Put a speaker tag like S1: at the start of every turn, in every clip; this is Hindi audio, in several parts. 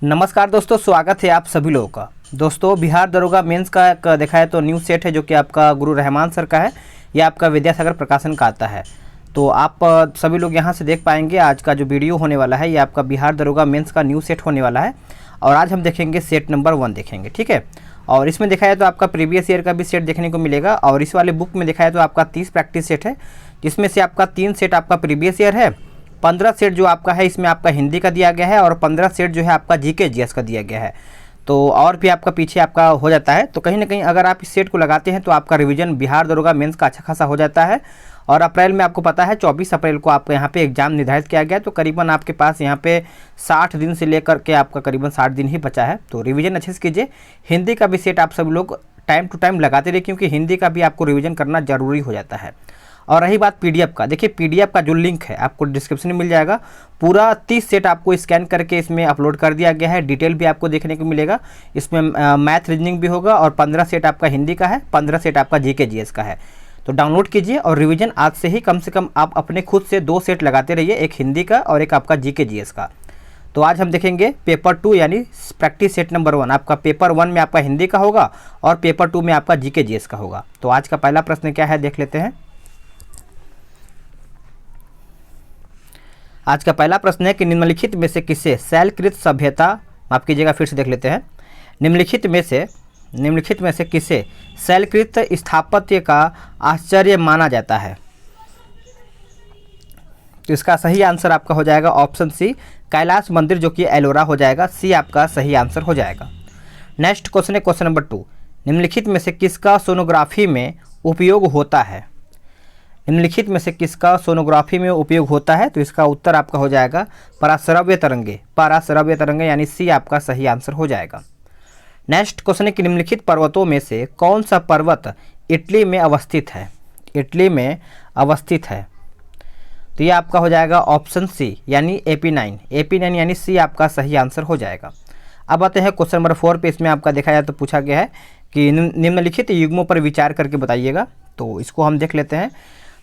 S1: नमस्कार दोस्तों, स्वागत है आप सभी लोगों का। दोस्तों, बिहार दरोगा मेंस का एक देखा है तो न्यूज़ सेट है जो कि आपका गुरु रहमान सर का है। यह आपका विद्यासागर प्रकाशन का आता है। तो आप सभी लोग यहां से देख पाएंगे आज का जो वीडियो होने वाला है, ये आपका बिहार दरोगा मेंस का न्यूज़ सेट होने वाला है। और आज हम देखेंगे सेट नंबर 1 देखेंगे, ठीक है। और इसमें देखा है तो आपका प्रीवियस ईयर का भी सेट देखने को मिलेगा। और इस वाले बुक में देखा है तो आपका 30 प्रैक्टिस सेट है, जिसमें से आपका 3 सेट आपका प्रीवियस ईयर है, 15 सेट जो आपका है इसमें आपका हिंदी का दिया गया है, और 15 सेट जो है आपका जीके जीएस का दिया गया है। तो और भी आपका पीछे आपका हो जाता है। तो कहीं ना कहीं अगर आप इस सेट को लगाते हैं तो आपका रिवीजन बिहार दरोगा मेंस का अच्छा खासा हो जाता है। और अप्रैल में आपको पता है 24 अप्रैल को आपका यहाँ पे एग्जाम निर्धारित किया गया है। तो करीबन आपके पास यहाँ पे 60 दिन से लेकर के आपका करीबन 60 दिन ही बचा है। तो रिवीजन अच्छे से कीजिए। हिंदी का भी सेट आप सब लोग टाइम टू टाइम लगाते रहिए, क्योंकि हिंदी का भी आपको रिवीजन करना ज़रूरी हो जाता है। और रही बात पीडीएफ का, देखिए पीडीएफ का जो लिंक है आपको डिस्क्रिप्शन में मिल जाएगा। पूरा 30 सेट आपको स्कैन करके इसमें अपलोड कर दिया गया है। डिटेल भी आपको देखने को मिलेगा। इसमें मैथ रीजनिंग भी होगा, और 15 सेट आपका हिंदी का है, 15 सेट आपका जीके जीएस का है। तो डाउनलोड कीजिए और रिवीजन आज से ही कम से कम आप अपने खुद से 2 सेट लगाते रहिए, एक हिंदी का और एक आपका जीके जीएस का। तो आज हम देखेंगे पेपर 2 यानी प्रैक्टिस सेट नंबर 1। आपका पेपर 1 में आपका हिंदी का होगा और पेपर 2 में आपका जीके जीएस का होगा। तो आज का पहला प्रश्न क्या है देख लेते हैं। आज का पहला प्रश्न है कि निम्नलिखित में से किसे शैलकृत सभ्यता, माफ कीजिएगा फिर से देख लेते हैं। निम्नलिखित में से किसे शैलकृत स्थापत्य का आश्चर्य माना जाता है? तो इसका सही आंसर आपका हो जाएगा ऑप्शन सी, कैलाश मंदिर, जो कि एलोरा हो जाएगा। सी आपका सही आंसर हो जाएगा। नेक्स्ट क्वेश्चन है क्वेश्चन नंबर 2। निम्नलिखित में से किसका सोनोग्राफी में उपयोग होता है? निम्नलिखित में से किसका सोनोग्राफी में उपयोग होता है? तो इसका उत्तर आपका हो जाएगा पराश्रव्य तरंगे, यानी सी आपका सही आंसर हो जाएगा। नेक्स्ट क्वेश्चन है कि निम्नलिखित पर्वतों में से कौन सा पर्वत इटली में अवस्थित है? तो ये आपका हो जाएगा ऑप्शन सी, यानी AP9 यानी सी आपका सही आंसर हो जाएगा। अब आते हैं क्वेश्चन नंबर 4 पे। इसमें आपका देखा जाए तो पूछा गया है कि निम्नलिखित युग्मों पर विचार करके बताइएगा। तो इसको हम देख लेते हैं।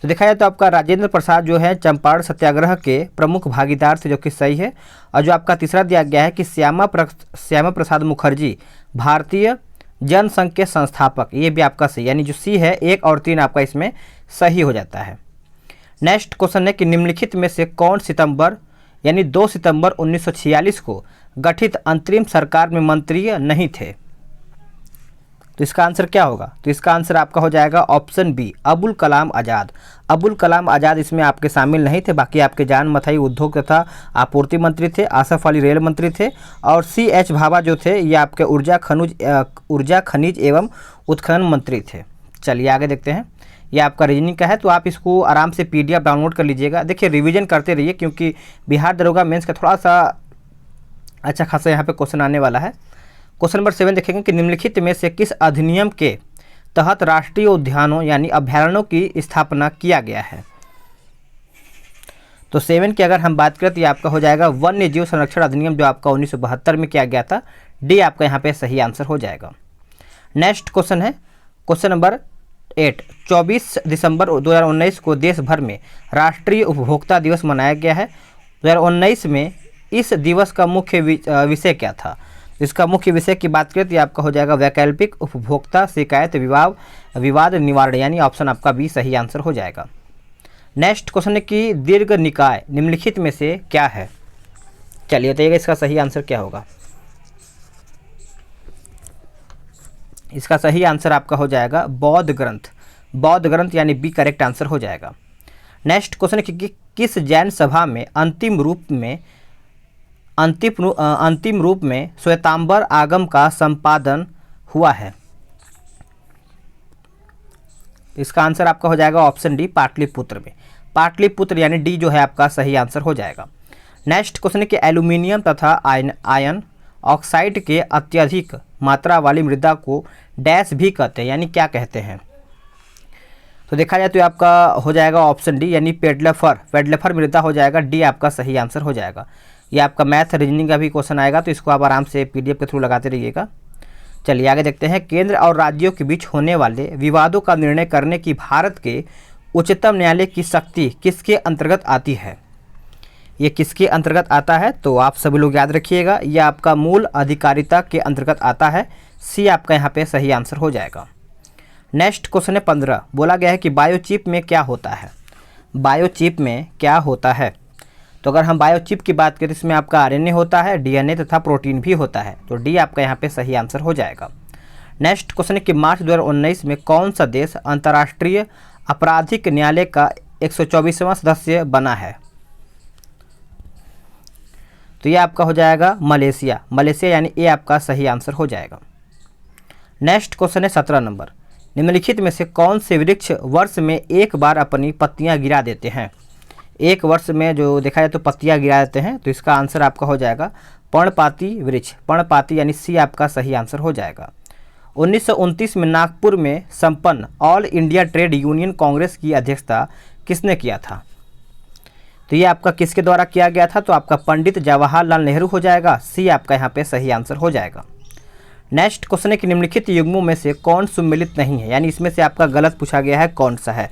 S1: तो देखा जाए तो आपका राजेंद्र प्रसाद जो है चंपारण सत्याग्रह के प्रमुख भागीदार थे, जो कि सही है। और जो आपका तीसरा दिया गया है कि श्यामा प्रसाद मुखर्जी भारतीय जनसंघ के संस्थापक, ये भी आपका सही, यानी जो सी है 1 और 3 आपका इसमें सही हो जाता है। नेक्स्ट क्वेश्चन है कि निम्नलिखित में से कौन सितंबर यानी 2 सितंबर 1946 को गठित अंतरिम सरकार में मंत्री नहीं थे? तो इसका आंसर क्या होगा? तो इसका आंसर आपका हो जाएगा ऑप्शन बी, अबुल कलाम आज़ाद इसमें आपके शामिल नहीं थे। बाकी आपके जान मथाई उद्योग तथा आपूर्ति मंत्री थे, आसफ अली रेल मंत्री थे, और CH भाभा जो थे ये आपके ऊर्जा खनिज एवं उत्खनन मंत्री थे। चलिए आगे देखते हैं। ये आपका रीजनिंग का है, तो आप इसको आराम से PDF डाउनलोड कर लीजिएगा। देखिए रिविजन करते रहिए, क्योंकि बिहार दरोगा मेंस का थोड़ा सा अच्छा खासा यहाँ पे क्वेश्चन आने वाला है। क्वेश्चन नंबर 7 देखेंगे कि निम्नलिखित में से किस अधिनियम के तहत राष्ट्रीय उद्यानों यानी अभयारण्यों की स्थापना किया गया है? तो 7 की अगर हम बात करें तो ये आपका हो जाएगा वन्य जीव संरक्षण अधिनियम, जो आपका 1972 में किया गया था। डी आपका यहाँ पे सही आंसर हो जाएगा। नेक्स्ट क्वेश्चन है क्वेश्चन नंबर 8। 24 दिसंबर 2019 को देश भर में राष्ट्रीय उपभोक्ता दिवस मनाया गया है। 2019 में इस दिवस का मुख्य विषय क्या था? इसका मुख्य विषय की बात करें तो ये आपका हो जाएगा वैकल्पिक उपभोक्ता शिकायत विवाद निवारण, यानी ऑप्शन आपका बी सही आंसर हो जाएगा। नेक्स्ट क्वेश्चन है कि दीर्घ निकाय निम्नलिखित में से क्या है? चलिए बताइएगा इसका सही आंसर क्या होगा। इसका सही आंसर आपका हो जाएगा बौद्ध ग्रंथ, यानी बी करेक्ट आंसर हो जाएगा। नेक्स्ट क्वेश्चन है कि किस जैन सभा में अंतिम रूप में श्वेतांबर आगम का संपादन हुआ है? इसका आंसर आपका हो जाएगा ऑप्शन डी, पाटलिपुत्र यानी डी जो है आपका सही आंसर हो जाएगा। नेक्स्ट क्वेश्चन है कि एल्यूमिनियम तथा आयन ऑक्साइड के अत्यधिक मात्रा वाली मृदा को डैश भी कहते हैं, यानी क्या कहते हैं? तो देखा जाए तो आपका हो जाएगा ऑप्शन डी, यानी पेडलेफर मृदा हो जाएगा। डी आपका सही आंसर हो जाएगा। ये आपका मैथ रीजनिंग का भी क्वेश्चन आएगा, तो इसको आप आराम से PDF के थ्रू लगाते रहिएगा। चलिए आगे देखते हैं। केंद्र और राज्यों के बीच होने वाले विवादों का निर्णय करने की भारत के उच्चतम न्यायालय की शक्ति किसके अंतर्गत आती है? ये किसके अंतर्गत आता है? तो आप सभी लोग याद रखिएगा, यह आपका मूल अधिकारिता के अंतर्गत आता है। सी आपका यहाँ पे सही आंसर हो जाएगा। नेक्स्ट क्वेश्चन है 15। बोला गया है कि बायोचिप में क्या होता है? बायोचिप में क्या होता है? तो अगर हम बायोचिप की बात करें तो इसमें आपका आरएनए होता है, डीएनए तथा प्रोटीन भी होता है। तो डी आपका यहाँ पे सही आंसर हो जाएगा। नेक्स्ट क्वेश्चन है कि मार्च 2019 में कौन सा देश अंतर्राष्ट्रीय आपराधिक न्यायालय का 124वां सदस्य बना है? तो ये आपका हो जाएगा मलेशिया। मलेशिया यानी ए आपका सही आंसर हो जाएगा। नेक्स्ट क्वेश्चन है 17 नंबर। निम्नलिखित में से कौन से वृक्ष वर्ष में एक बार अपनी पत्तियां गिरा देते हैं? एक वर्ष में जो देखा जाए तो पत्तियां गिरा देते हैं। तो इसका आंसर आपका हो जाएगा पर्णपाती वृक्ष। पर्णपाती यानी सी आपका सही आंसर हो जाएगा। 1929 में नागपुर में संपन्न all India trade union Congress की अध्यक्षता किसने किया था? तो ये आपका किसके द्वारा किया गया था? तो आपका पंडित जवाहरलाल नेहरू हो जाएगा। सी आपका यहाँ पे सही आंसर हो जाएगा। नेक्स्ट क्वेश्चन है कि निम्नलिखित युग्मों में से कौन सुमेलित नहीं है, यानी इसमें से आपका गलत पूछा गया है कौन सा है?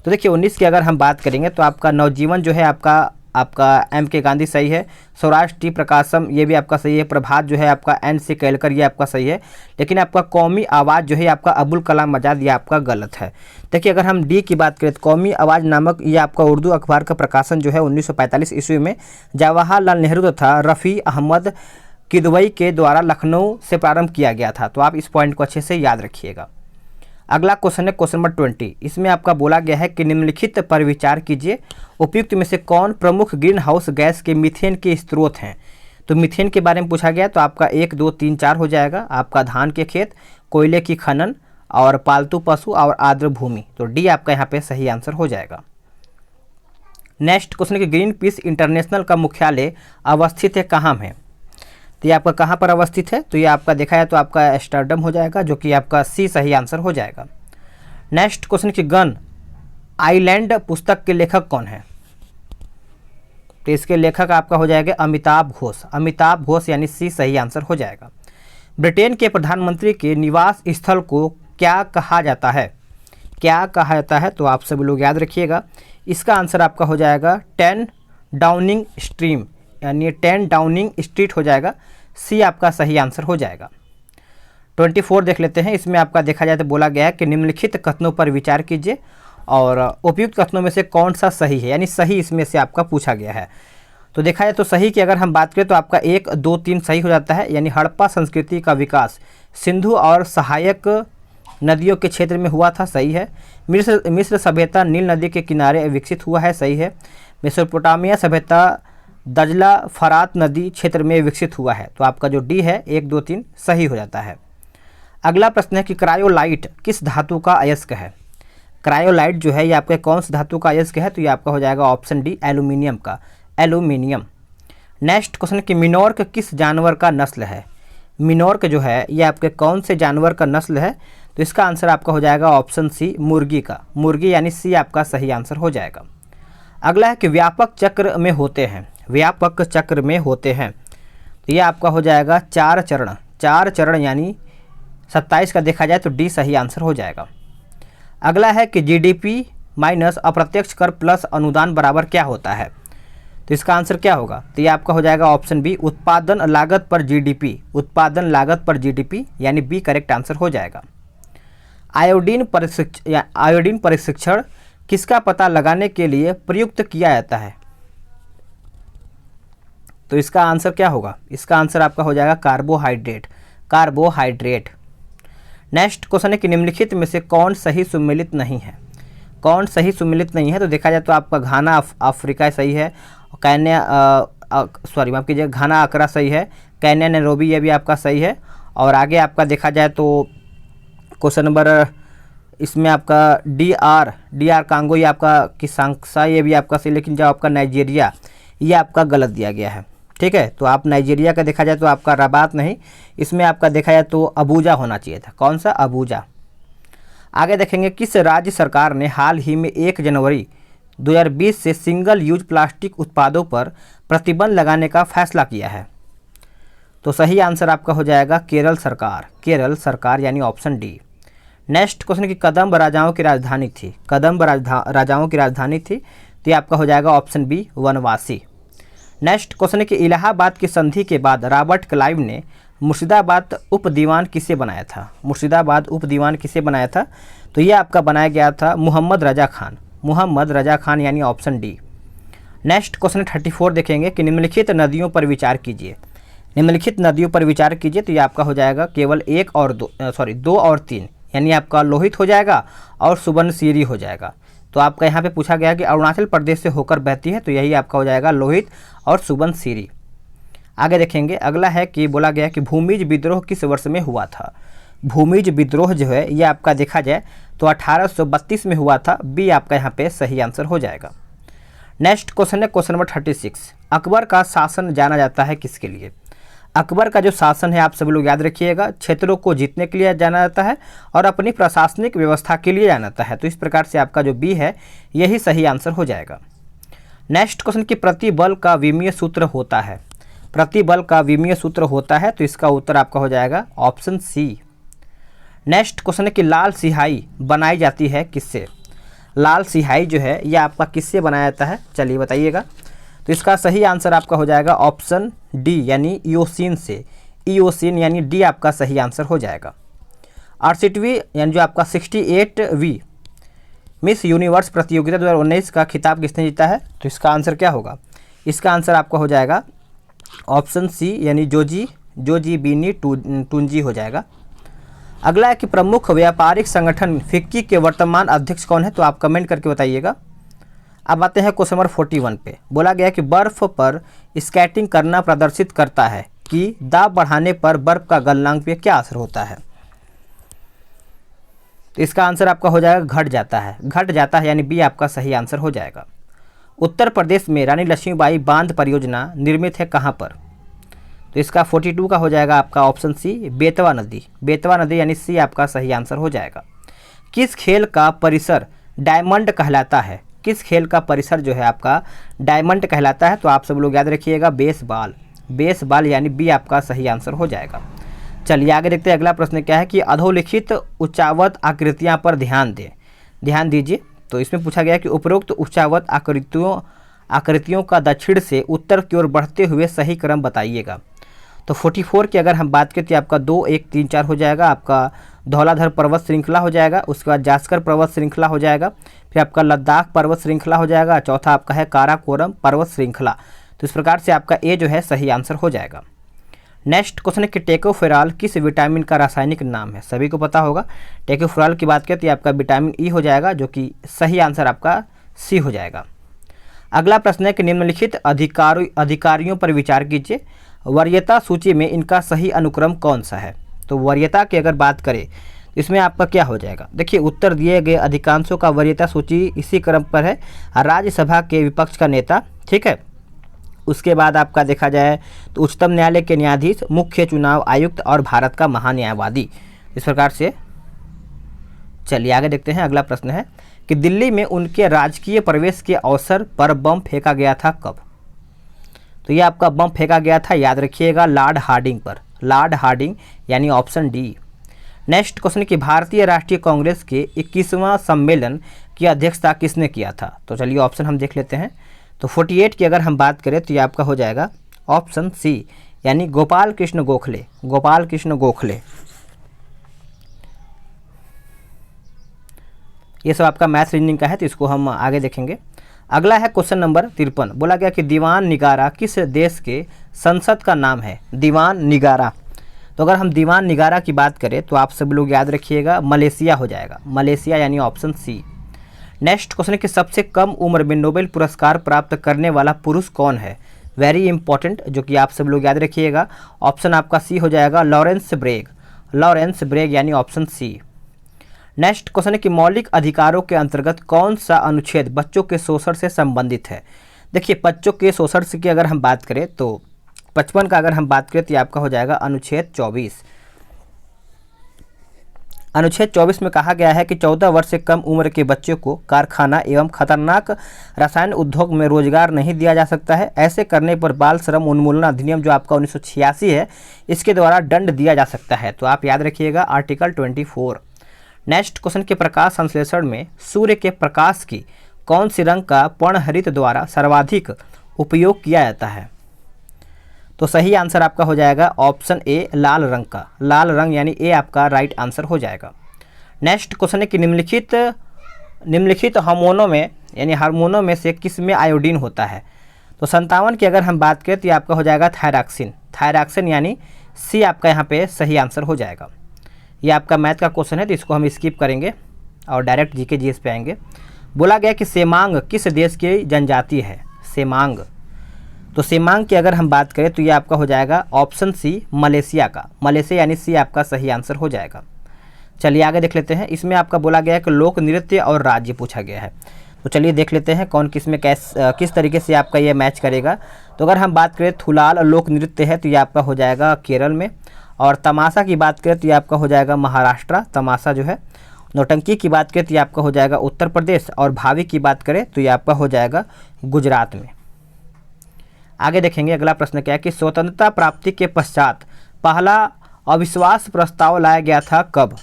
S1: तो देखिए 19 की अगर हम बात करेंगे तो आपका नवजीवन जो है आपका एम के गांधी सही है। स्वराज टी प्रकाशम ये भी आपका सही है। प्रभात जो है आपका एन सी केलकर ये आपका सही है। लेकिन आपका कौमी आवाज़ जो है आपका अबुल कलाम आज़ाद ये आपका गलत है। देखिए अगर हम डी की बात करें तो कौमी आवाज़ नामक ये आपका उर्दू अखबार का प्रकाशन जो है 1945 ईस्वी में जवाहरलाल नेहरू तथा रफ़ी अहमद किदवई के द्वारा लखनऊ से प्रारंभ किया गया था। तो आप इस पॉइंट को अच्छे से याद रखिएगा। अगला क्वेश्चन है क्वेश्चन नंबर 20। इसमें आपका बोला गया है कि निम्नलिखित पर विचार कीजिए, उपयुक्त में से कौन प्रमुख ग्रीन हाउस गैस के मीथेन के स्रोत हैं? तो मीथेन के बारे में पूछा गया तो आपका 1, 2, 3, 4 हो जाएगा। आपका धान के खेत, कोयले की खनन और पालतू पशु और आर्द्र भूमि। तो डी आपका यहाँ पे सही आंसर हो जाएगा। नेक्स्ट क्वेश्चन है कि ग्रीन पीस इंटरनेशनल का मुख्यालय अवस्थित है कहाँ में? तो ये आपका कहाँ पर अवस्थित है? तो ये आपका देखा है तो आपका एम्स्टर्डम हो जाएगा, जो कि आपका सी सही आंसर हो जाएगा। नेक्स्ट क्वेश्चन की गन आइलैंड पुस्तक के लेखक कौन है? तो इसके लेखक आपका हो जाएगा अमिताभ घोष। अमिताभ घोष यानी सी सही आंसर हो जाएगा। ब्रिटेन के प्रधानमंत्री के निवास स्थल को क्या कहा जाता है? क्या कहा जाता है? तो आप सभी लोग याद रखिएगा। इसका आंसर आपका हो जाएगा 10 डाउनिंग स्ट्रीम यानी 10 डाउनिंग स्ट्रीट हो जाएगा। सी आपका सही आंसर हो जाएगा। 24 देख लेते हैं। इसमें आपका देखा जाए तो बोला गया है कि निम्नलिखित कथनों पर विचार कीजिए और उपयुक्त कथनों में से कौन सा सही है, यानी सही इसमें से आपका पूछा गया है। तो देखा जाए तो सही की अगर हम बात करें तो आपका 1, 2, 3 सही हो जाता है। यानी हड़प्पा संस्कृति का विकास सिंधु और सहायक नदियों के क्षेत्र में हुआ था, सही है। मिस्र सभ्यता नील नदी के किनारे विकसित हुआ है, सही है। मेसोपोटामिया सभ्यता दजला फरात नदी क्षेत्र में विकसित हुआ है। तो आपका जो डी है 1, 2, 3 सही हो जाता है। अगला प्रश्न है कि क्रायोलाइट किस धातु का अयस्क है? क्रायोलाइट जो है ये आपके कौन सी धातु का अयस्क है? तो ये आपका हो जाएगा ऑप्शन डी एल्यूमिनियम का, एल्यूमिनियम। नेक्स्ट क्वेश्चन कि मिनोर्क किस जानवर का नस्ल है? मिनोर्क जो है ये आपके कौन से जानवर का नस्ल है? तो इसका आंसर आपका हो जाएगा ऑप्शन सी मुर्गी का, मुर्गी यानी सी आपका सही आंसर हो जाएगा। अगला है कि व्यापक चक्र में होते हैं, व्यापक चक्र में होते हैं। तो ये आपका हो जाएगा 4 चरण, 4 चरण यानी 27 का देखा जाए तो डी सही आंसर हो जाएगा। अगला है कि जीडीपी माइनस अप्रत्यक्ष कर प्लस अनुदान बराबर क्या होता है? तो इसका आंसर क्या होगा? तो ये आपका हो जाएगा ऑप्शन बी उत्पादन लागत पर जीडीपी, उत्पादन लागत पर जीडीपी यानी बी करेक्ट आंसर हो जाएगा। आयोडीन प्रशिक्षण किसका पता लगाने के लिए प्रयुक्त किया जाता है? तो इसका आंसर क्या होगा? इसका आंसर आपका हो जाएगा कार्बोहाइड्रेट, कार्बोहाइड्रेट। नेक्स्ट क्वेश्चन है कि निम्नलिखित में से कौन सही सुमेलित नहीं है? कौन सही सुमेलित नहीं है? तो देखा जाए तो आपका घाना अफ्रीका सही है, कैन्या माफ कीजिए घाना अकरा सही है, कैन्या नैरोबी ये भी आपका सही है। और आगे आपका देखा जाए तो क्वेश्चन नंबर इसमें आपका डी आर कांगो ये आपका किसांसा ये भी आपका सही, लेकिन जो आपका नाइजीरिया ये आपका गलत दिया गया है, ठीक है। तो आप नाइजीरिया का देखा जाए तो आपका रबात नहीं, इसमें आपका देखा जाए तो अबूजा होना चाहिए था। कौन सा? अबूजा। आगे देखेंगे किस राज्य सरकार ने हाल ही में 1 जनवरी 2020 से सिंगल यूज प्लास्टिक उत्पादों पर प्रतिबंध लगाने का फैसला किया है? तो सही आंसर आपका हो जाएगा केरल सरकार, केरल सरकार यानी ऑप्शन डी। नेक्स्ट क्वेश्चन की कदम्ब राजाओं की राजधानी थी, कदम्ब राजाओं की राजधानी थी, तो ये आपका हो जाएगा ऑप्शन बी वनवासी। नेक्स्ट क्वेश्चन है कि इलाहाबाद की संधि के बाद रॉबर्ट क्लाइव ने मुर्शिदाबाद उप दीवान किसे बनाया था? मुर्शिदाबाद उप दीवान किसे बनाया था? तो ये आपका बनाया गया था मोहम्मद रजा खान, मोहम्मद रजा खान यानी ऑप्शन डी। नेक्स्ट क्वेश्चन 34 देखेंगे कि निम्नलिखित नदियों पर विचार कीजिए। निम्नलिखित नदियों पर विचार कीजिए, तो ये आपका हो जाएगा केवल दो और तीन, यानी आपका लोहित हो जाएगा और सुबर्णसिरी हो जाएगा। तो आपका यहाँ पे पूछा गया कि अरुणाचल प्रदेश से होकर बहती है, तो यही आपका हो जाएगा लोहित और सुबर्णसिरी। आगे देखेंगे, अगला है कि बोला गया कि भूमिज विद्रोह किस वर्ष में हुआ था? भूमिज विद्रोह जो है ये आपका देखा जाए तो 1832 में हुआ था। बी आपका यहाँ पे सही आंसर हो जाएगा। नेक्स्ट क्वेश्चन है क्वेश्चन नंबर 36। अकबर का शासन जाना जाता है किसके लिए? अकबर का जो शासन है आप सभी लोग याद रखिएगा, क्षेत्रों को जीतने के लिए जाना जाता है और अपनी प्रशासनिक व्यवस्था के लिए जाना जाता है। तो इस प्रकार से आपका जो बी है यही सही आंसर हो जाएगा। नेक्स्ट क्वेश्चन की प्रतिबल का विमीय सूत्र होता है? प्रतिबल का विमीय सूत्र होता है, तो इसका उत्तर आपका हो जाएगा ऑप्शन सी। नेक्स्ट क्वेश्चन है कि लाल सिहाई बनाई जाती है किससे? लाल सिहाई जो है यह आपका किससे बनाया जाता है, चलिए बताइएगा। तो इसका सही आंसर आपका हो जाएगा ऑप्शन डी यानी इयोसिन से। इयोसिन यानी डी आपका सही आंसर हो जाएगा। 68वीं यानी जो आपका 68वीं मिस यूनिवर्स प्रतियोगिता 2019 का खिताब किसने जीता है? तो इसका आंसर क्या होगा? इसका आंसर आपका हो जाएगा ऑप्शन सी यानी जोजी बीनी टूंजी हो जाएगा। अगला है कि प्रमुख व्यापारिक संगठन फिक्की के वर्तमान अध्यक्ष कौन है? तो आप कमेंट करके बताइएगा। अब आते हैं क्वेश्चन नंबर 41 पे। बोला गया कि बर्फ पर स्केटिंग करना प्रदर्शित करता है कि दाब बढ़ाने पर बर्फ का गलनांक पे क्या असर होता है? तो इसका आंसर आपका हो जाएगा घट जाता है। घट जाता है यानी बी आपका सही आंसर हो जाएगा। उत्तर प्रदेश में रानी लक्ष्मीबाई बांध परियोजना निर्मित है कहाँ पर? तो इसका 42 का हो जाएगा आपका ऑप्शन सी बेतवा नदी। बेतवा नदी यानी सी आपका सही आंसर हो जाएगा। किस खेल का परिसर डायमंड कहलाता है? किस खेल का परिसर जो है आपका डायमंड कहलाता है? तो आप सब लोग याद रखिएगा बेसबॉल। बेसबॉल यानी बी आपका सही आंसर हो जाएगा। चलिए आगे देखते हैं। अगला प्रश्न क्या है कि अधोलिखित उच्चावत आकृतियाँ पर ध्यान दीजिए। तो इसमें पूछा गया कि उपरोक्त उच्चावत आकृतियों का दक्षिण से उत्तर की ओर बढ़ते हुए सही क्रम बताइएगा। तो 44 की अगर हम बात करें तो आपका 2 1 3 4 हो जाएगा। आपका धौलाधर पर्वत श्रृंखला हो जाएगा, उसके बाद जास्कर पर्वत श्रृंखला हो जाएगा, फिर आपका लद्दाख पर्वत श्रृंखला हो जाएगा, चौथा आपका है काराकोरम पर्वत श्रृंखला। तो इस प्रकार से आपका ए जो है सही आंसर हो जाएगा। नेक्स्ट क्वेश्चन है कि टेकोफेराल किस विटामिन का रासायनिक नाम है? सभी को पता होगा। टेकोफेराल की बात करें तो आपका विटामिन ई हो जाएगा, जो कि सही आंसर आपका सी हो जाएगा। अगला प्रश्न है कि निम्नलिखित अधिकारियों पर विचार कीजिए। वरीयता सूची में इनका सही अनुक्रम कौन सा है? तो वरीयता की अगर बात करें तो इसमें आपका क्या हो जाएगा? देखिए उत्तर दिए गए अधिकांशों का वरीयता सूची इसी क्रम पर है। राज्यसभा के विपक्ष का नेता, ठीक है। उसके बाद आपका देखा जाए तो उच्चतम न्यायालय के न्यायाधीश, मुख्य चुनाव आयुक्त और भारत का महान्यायवादी। इस प्रकार से चलिए आगे देखते हैं। अगला प्रश्न है कि दिल्ली में उनके राजकीय प्रवेश के अवसर पर बम फेंका गया था कब? तो ये आपका बम फेंका गया था, याद रखिएगा, लॉर्ड हार्डिंग पर। लॉर्ड हार्डिंग यानी ऑप्शन डी। नेक्स्ट क्वेश्चन कि भारतीय राष्ट्रीय कांग्रेस के 21वां सम्मेलन की अध्यक्षता किसने किया था? तो चलिए ऑप्शन हम देख लेते हैं। तो 48 की अगर हम बात करें तो ये आपका हो जाएगा ऑप्शन सी यानी गोपाल कृष्ण गोखले। गोपाल कृष्ण गोखले। ये सब आपका मैथ्स रीजनिंग का है, तो इसको हम आगे देखेंगे। अगला है क्वेश्चन नंबर 53। बोला गया कि दीवान निगारा किस देश के संसद का नाम है? दीवान निगारा। तो अगर हम दीवान निगारा की बात करें तो आप सब लोग याद रखिएगा मलेशिया हो जाएगा। मलेशिया यानी ऑप्शन सी। नेक्स्ट क्वेश्चन कि सबसे कम उम्र में नोबेल पुरस्कार प्राप्त करने वाला पुरुष कौन है? वेरी इंपॉर्टेंट, जो कि आप सब लोग याद रखिएगा। ऑप्शन आपका सी हो जाएगा लॉरेंस ब्रेग। लॉरेंस ब्रेग यानी ऑप्शन सी। नेक्स्ट क्वेश्चन है कि मौलिक अधिकारों के अंतर्गत कौन सा अनुच्छेद बच्चों के शोषण से संबंधित है? देखिए बच्चों के शोषण से की अगर हम बात करें तो 55 का अगर हम बात करें तो आपका हो जाएगा अनुच्छेद 24। अनुच्छेद 24 में कहा गया है कि 14 वर्ष से कम उम्र के बच्चों को कारखाना एवं खतरनाक रसायन उद्योग में रोजगार नहीं दिया जा सकता है। ऐसे करने पर बाल श्रम उन्मूलन अधिनियम जो आपका 1986 है, इसके द्वारा दंड दिया जा सकता है। तो आप याद रखिएगा आर्टिकल 24। नेक्स्ट क्वेश्चन के प्रकाश संश्लेषण में सूर्य के प्रकाश की कौन सी रंग का पर्णहरित द्वारा सर्वाधिक उपयोग किया जाता है? तो सही आंसर आपका हो जाएगा ऑप्शन ए लाल रंग का, लाल रंग यानी ए आपका राइट आंसर हो जाएगा। नेक्स्ट क्वेश्चन है कि निम्नलिखित हार्मोनों में यानी हार्मोनों में से किस में आयोडीन होता है। तो 57 की अगर हम बात करें तो ये आपका हो जाएगा थायरॉक्सिन, थायरॉक्सिन यानी सी आपका यहाँ पे सही आंसर हो जाएगा। ये आपका मैथ का क्वेश्चन है तो इसको हम स्किप करेंगे और डायरेक्ट जीके जीएस पे आएंगे। बोला गया कि सेमांग किस देश की जनजाति है, सेमांग। तो सेमांग की अगर हम बात करें तो ये आपका हो जाएगा ऑप्शन सी मलेशिया का, मलेशिया यानी सी आपका सही आंसर हो जाएगा। चलिए आगे देख लेते हैं। इसमें आपका बोला गया है कि लोक नृत्य और राज्य पूछा गया है, तो चलिए देख लेते हैं कौन किस में किस तरीके से आपका ये मैच करेगा। तो अगर हम बात करें थुलाल लोक नृत्य है तो ये आपका हो जाएगा केरल में, और तमाशा की बात करें तो ये आपका हो जाएगा महाराष्ट्र, तमाशा जो है। नौटंकी की बात करें तो ये आपका हो जाएगा उत्तर प्रदेश, और भावी की बात करें तो ये आपका हो जाएगा गुजरात में। आगे देखेंगे अगला प्रश्न क्या है कि स्वतंत्रता प्राप्ति के पश्चात पहला अविश्वास प्रस्ताव लाया गया था कब।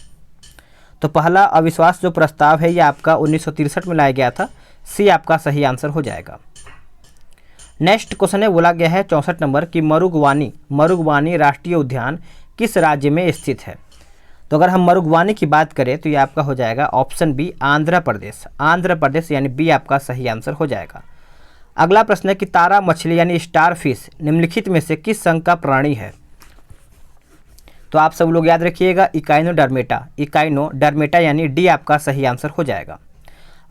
S1: तो पहला अविश्वास जो प्रस्ताव है ये आपका 1963 में लाया गया था, सी आपका सही आंसर हो जाएगा। नेक्स्ट क्वेश्चन है बोला गया है 64 नंबर कि मरुगवानी राष्ट्रीय उद्यान किस राज्य में स्थित है। तो अगर हम मरुगवानी की बात करें तो ये आपका हो जाएगा ऑप्शन बी आंध्र प्रदेश, आंध्र प्रदेश यानी बी आपका सही आंसर हो जाएगा। अगला प्रश्न है कि तारा मछली यानी स्टार फिश निम्नलिखित में से किस संघ का प्राणी है। तो आप सब लोग याद रखिएगा इकाइनोडर्मेटा यानी डी आपका सही आंसर हो जाएगा।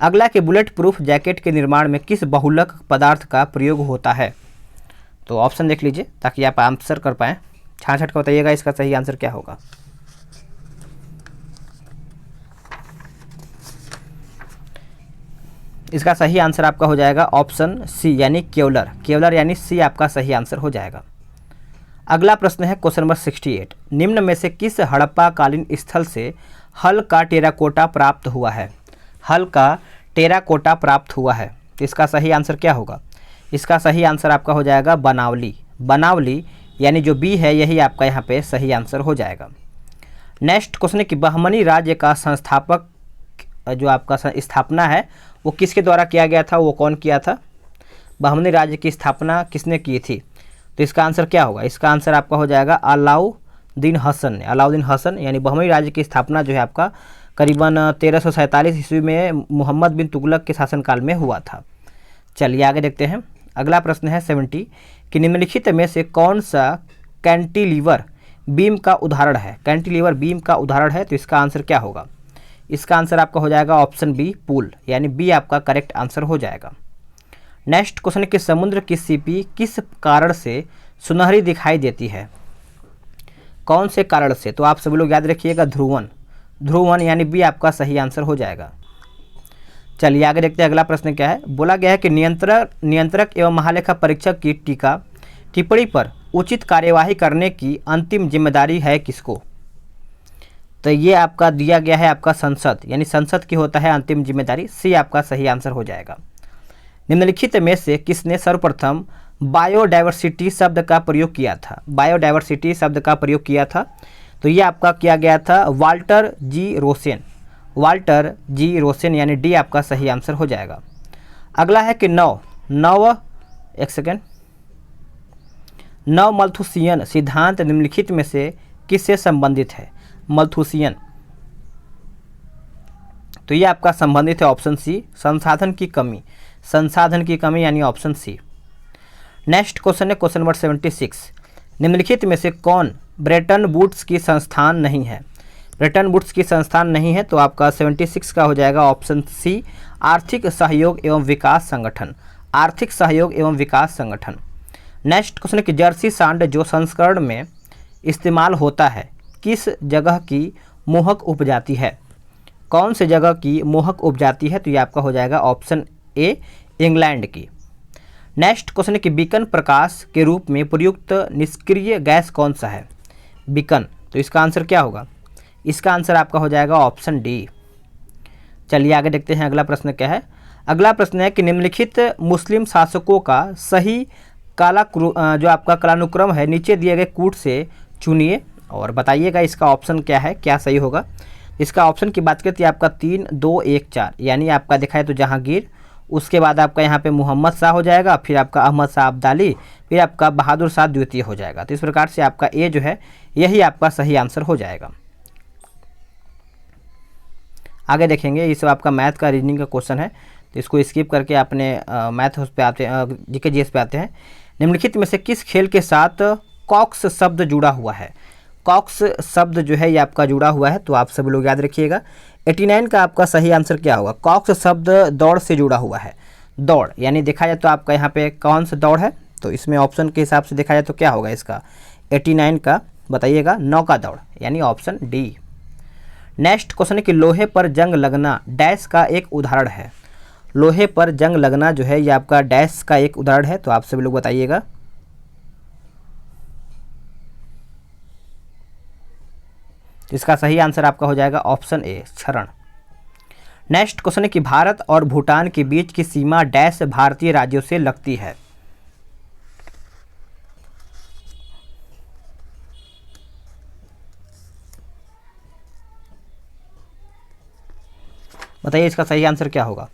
S1: अगला कि बुलेट प्रूफ जैकेट के निर्माण में किस बहुलक पदार्थ का प्रयोग होता है। तो ऑप्शन देख लीजिए ताकि आप आंसर कर पाएँ, छाछट का बताइएगा इसका सही आंसर क्या होगा। इसका सही आंसर आपका हो जाएगा ऑप्शन सी यानी केवलर यानी सी आपका सही आंसर हो जाएगा। अगला प्रश्न है क्वेश्चन नंबर 68, निम्न में से किस हड़प्पा कालीन स्थल से हल का टेराकोटा प्राप्त हुआ है, हल का टेराकोटा प्राप्त हुआ है। तो इसका सही आंसर क्या होगा। इसका सही आंसर आपका हो जाएगा बनावली यानी जो बी है यही आपका यहाँ पे सही आंसर हो जाएगा। नेक्स्ट क्वेश्चन है कि बहमनी राज्य का संस्थापक जो आपका स्थापना है वो किसके द्वारा किया गया था, वो कौन किया था। बहमनी राज्य की स्थापना किसने की थी। तो इसका आंसर क्या होगा। इसका आंसर आपका हो जाएगा अलाउद्दीन हसन यानी बहमनी राज्य की स्थापना जो है आपका करीबन 1347 ईस्वी में मोहम्मद बिन तुगलक के शासनकाल में हुआ था। चलिए आगे देखते हैं। अगला प्रश्न है 70 कि निम्नलिखित में से कौन सा कैंटिलीवर बीम का उदाहरण है, कैंटिलीवर बीम का उदाहरण है। तो इसका आंसर क्या होगा। इसका आंसर आपका हो जाएगा ऑप्शन बी पुल यानी बी आपका करेक्ट आंसर हो जाएगा। नेक्स्ट क्वेश्चन कि समुद्र की सीपी किस कारण से सुनहरी दिखाई देती है, कौन से कारण से। तो आप सभी लोग याद रखिएगा ध्रुवन यानी बी आपका सही आंसर हो जाएगा। चलिए आगे देखते हैं अगला प्रश्न क्या है। बोला गया है कि नियंत्रक एवं महालेखा परीक्षक की टिप्पणी पर उचित कार्यवाही करने की अंतिम जिम्मेदारी है किसको। तो ये आपका दिया गया है आपका संसद यानी संसद की होता है अंतिम जिम्मेदारी, सी आपका सही आंसर हो जाएगा। निम्नलिखित में से किसने सर्वप्रथम बायोडाइवर्सिटी शब्द का प्रयोग किया था, बायोडाइवर्सिटी शब्द का प्रयोग किया था। तो ये आपका किया गया था वाल्टर जी रोसेन यानी डी आपका सही आंसर हो जाएगा। अगला है कि नव मल्थुसियन सिद्धांत निम्नलिखित में से किससे संबंधित है। मल्थुसियन तो ये आपका संबंधित है ऑप्शन सी संसाधन की कमी यानी ऑप्शन सी। नेक्स्ट क्वेश्चन है क्वेश्चन नंबर 76 निम्नलिखित में से कौन ब्रेटन वुड्स की संस्थान नहीं है। ब्रेटन वुड्स की संस्थान नहीं है तो आपका 76 का हो जाएगा ऑप्शन सी आर्थिक सहयोग एवं विकास संगठन। नेक्स्ट क्वेश्चन है कि जर्सी सांड जो संस्करण में इस्तेमाल होता है किस जगह की मोहक उपजाति है, कौन से जगह की मोहक उपजाति है। तो ये आपका हो जाएगा ऑप्शन ए इंग्लैंड की। नेक्स्ट क्वेश्चन है कि बीकन प्रकाश के रूप में प्रयुक्त निष्क्रिय गैस कौन सा है, बीकन। तो इसका आंसर क्या होगा। इसका आंसर आपका हो जाएगा ऑप्शन डी। चलिए आगे देखते हैं अगला प्रश्न क्या है। अगला प्रश्न है कि निम्नलिखित मुस्लिम शासकों का सही जो आपका कालानुक्रम है नीचे दिए गए कूट से चुनिए और बताइएगा इसका ऑप्शन क्या है, क्या सही होगा। इसका ऑप्शन की बात करते हैं आपका 3 2 1 4 यानी आपका देखा है तो जहांगीर, उसके बाद आपका यहाँ पे मोहम्मद शाह हो जाएगा, फिर आपका अहमद शाह अब्दाली, फिर आपका बहादुर शाह द्वितीय हो जाएगा। तो इस प्रकार से आपका ए जो है यही आपका सही आंसर हो जाएगा। आगे देखेंगे, ये सब आपका मैथ का रीजनिंग का क्वेश्चन है, तो इसको स्किप करके अपने मैथ उस पे आते हैं, जीके जीएस पे आते हैं। निम्नलिखित में से किस खेल के साथ कॉक्स शब्द जुड़ा हुआ है? कॉक्स शब्द जो है ये आपका जुड़ा हुआ है, तो आप सभी लोग याद रखिएगा। 89 का आपका सही आंसर क्या होगा? कॉक्स शब्द दौड़ से जुड़ा हुआ है। दौड़ यानी देखा जाए तो आपका यहाँ पे कौन सा दौड़ है, तो इसमें ऑप्शन के हिसाब से देखा जाए तो क्या होगा इसका? 89 का बताइएगा, नौका दौड़ यानी ऑप्शन डी। नेक्स्ट क्वेश्चन है कि लोहे पर जंग लगना डैश का एक उदाहरण है। लोहे पर जंग लगना जो है ये आपका डैश का एक उदाहरण है, तो आप सभी लोग बताइएगा। इसका सही आंसर आपका हो जाएगा ऑप्शन ए, क्षरण। नेक्स्ट क्वेश्चन है कि भारत और भूटान के बीच की सीमा डैश भारतीय राज्यों से लगती है। बताइए इसका सही आंसर क्या होगा?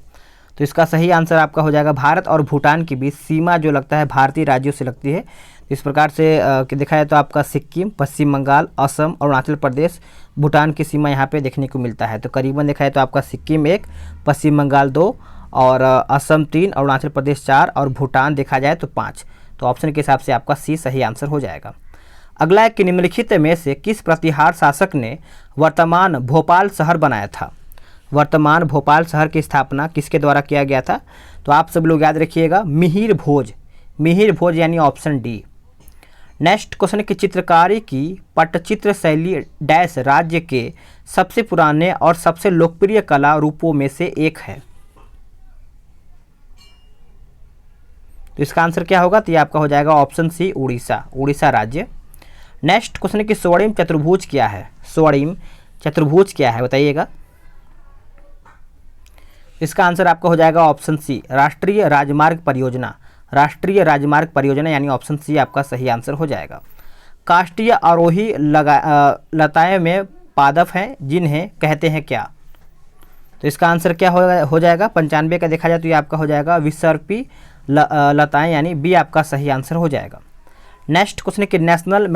S1: तो इसका सही आंसर आपका हो जाएगा भारत और भूटान के बीच सीमा जो लगता है भारतीय राज्यों से लगती है। इस प्रकार से देखा जाए तो आपका सिक्किम, पश्चिम बंगाल, असम, अरुणाचल प्रदेश, भूटान की सीमा यहाँ पे देखने को मिलता है। तो करीबन देखा जाए तो आपका सिक्किम 1, पश्चिम बंगाल 2 और असम 3, अरुणाचल प्रदेश 4 और भूटान देखा जाए तो 5। तो ऑप्शन के हिसाब से आपका सी सही आंसर हो जाएगा। अगला है कि निम्नलिखित में से किस प्रतिहार शासक ने वर्तमान भोपाल शहर बनाया था? वर्तमान भोपाल शहर की स्थापना किसके द्वारा किया गया था? तो आप सब लोग याद रखिएगा, मिहिर भोज। मिहिर भोज यानी ऑप्शन डी। नेक्स्ट क्वेश्चन है कि चित्रकारी की पट्टचित्र शैली डैश राज्य के सबसे पुराने और सबसे लोकप्रिय कला रूपों में से एक है। तो इसका आंसर क्या होगा? तो ये आपका हो जाएगा ऑप्शन सी, उड़ीसा। उड़ीसा राज्य। नेक्स्ट क्वेश्चन है कि स्वर्णिम चतुर्भुज क्या है? स्वर्णिम चतुर्भुज क्या है बताइएगा। इसका आंसर आपका हो जाएगा ऑप्शन सी, राष्ट्रीय राजमार्ग परियोजना। राष्ट्रीय राजमार्ग परियोजना यानी ऑप्शन सी आपका सही आंसर हो जाएगा। काष्ठीय आरोही लताएं में पादप हैं जिन्हें कहते हैं क्या? तो इसका आंसर क्या हो जाएगा? 95 का देखा जाए तो ये आपका हो जाएगा विसर्पी लताएं यानी बी आपका सही आंसर हो जाएगा। नेक्स्ट क्वेश्चन है कि नेशनल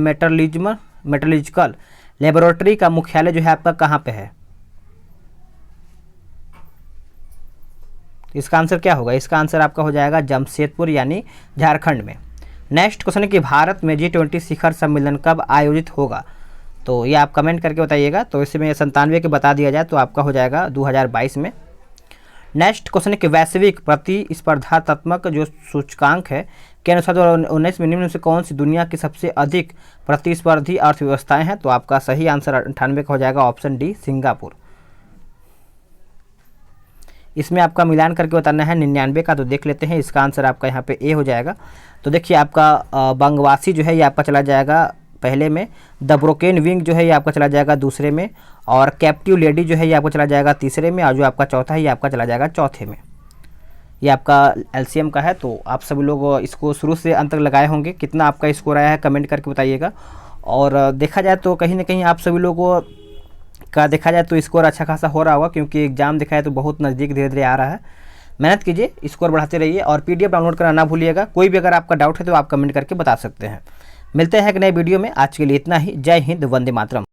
S1: मेट्रोलॉजिकल लेबोरेटरी का मुख्यालय जो है आपका कहाँ पे है? इसका आंसर क्या होगा? इसका आंसर आपका हो जाएगा जमशेदपुर यानी झारखंड में। नेक्स्ट क्वेश्चन है कि भारत में G20 शिखर सम्मेलन कब आयोजित होगा? तो ये आप कमेंट करके बताइएगा। तो इसमें 97 के बता दिया जाए तो आपका हो जाएगा 2022 में। नेक्स्ट क्वेश्चन है कि वैश्विक प्रतिस्पर्धात्मक जो सूचकांक है के अनुसार 2019 में निम्न में से कौन सी दुनिया की सबसे अधिक प्रतिस्पर्धी अर्थव्यवस्थाएं हैं? तो आपका सही आंसर 98 का हो जाएगा ऑप्शन डी, सिंगापुर। इसमें आपका मिलान करके बताना है 99 का, तो देख लेते हैं। इसका आंसर आपका यहाँ पे ए हो जाएगा। तो देखिए आपका बंगवासी जो है ये आपका चला जाएगा पहले में, द ब्रोकेन विंग जो है ये आपका चला जाएगा दूसरे में, और कैप्टिव लेडी जो है ये आपका चला जाएगा तीसरे में, और जो आपका चौथा है ये आपका चला जाएगा चौथे में। ये आपका एलसीएम का है। तो आप सभी लोग इसको शुरू से अंत तक लगाए होंगे। कितना आपका स्कोर आया है कमेंट करके बताइएगा। और देखा जाए तो कहीं ना कहीं आप सभी लोगों का देखा जाए तो स्कोर अच्छा खासा हो रहा होगा, क्योंकि एग्जाम देखा जाए तो बहुत नज़दीक धीरे धीरे आ रहा है। मेहनत कीजिए, स्कोर बढ़ाते रहिए, और पीडीएफ डाउनलोड करना ना भूलिएगा। कोई भी अगर आपका डाउट है तो आप कमेंट करके बता सकते हैं। मिलते हैं एक नए वीडियो में। आज के लिए इतना ही। जय हिंद, वंदे मातरम।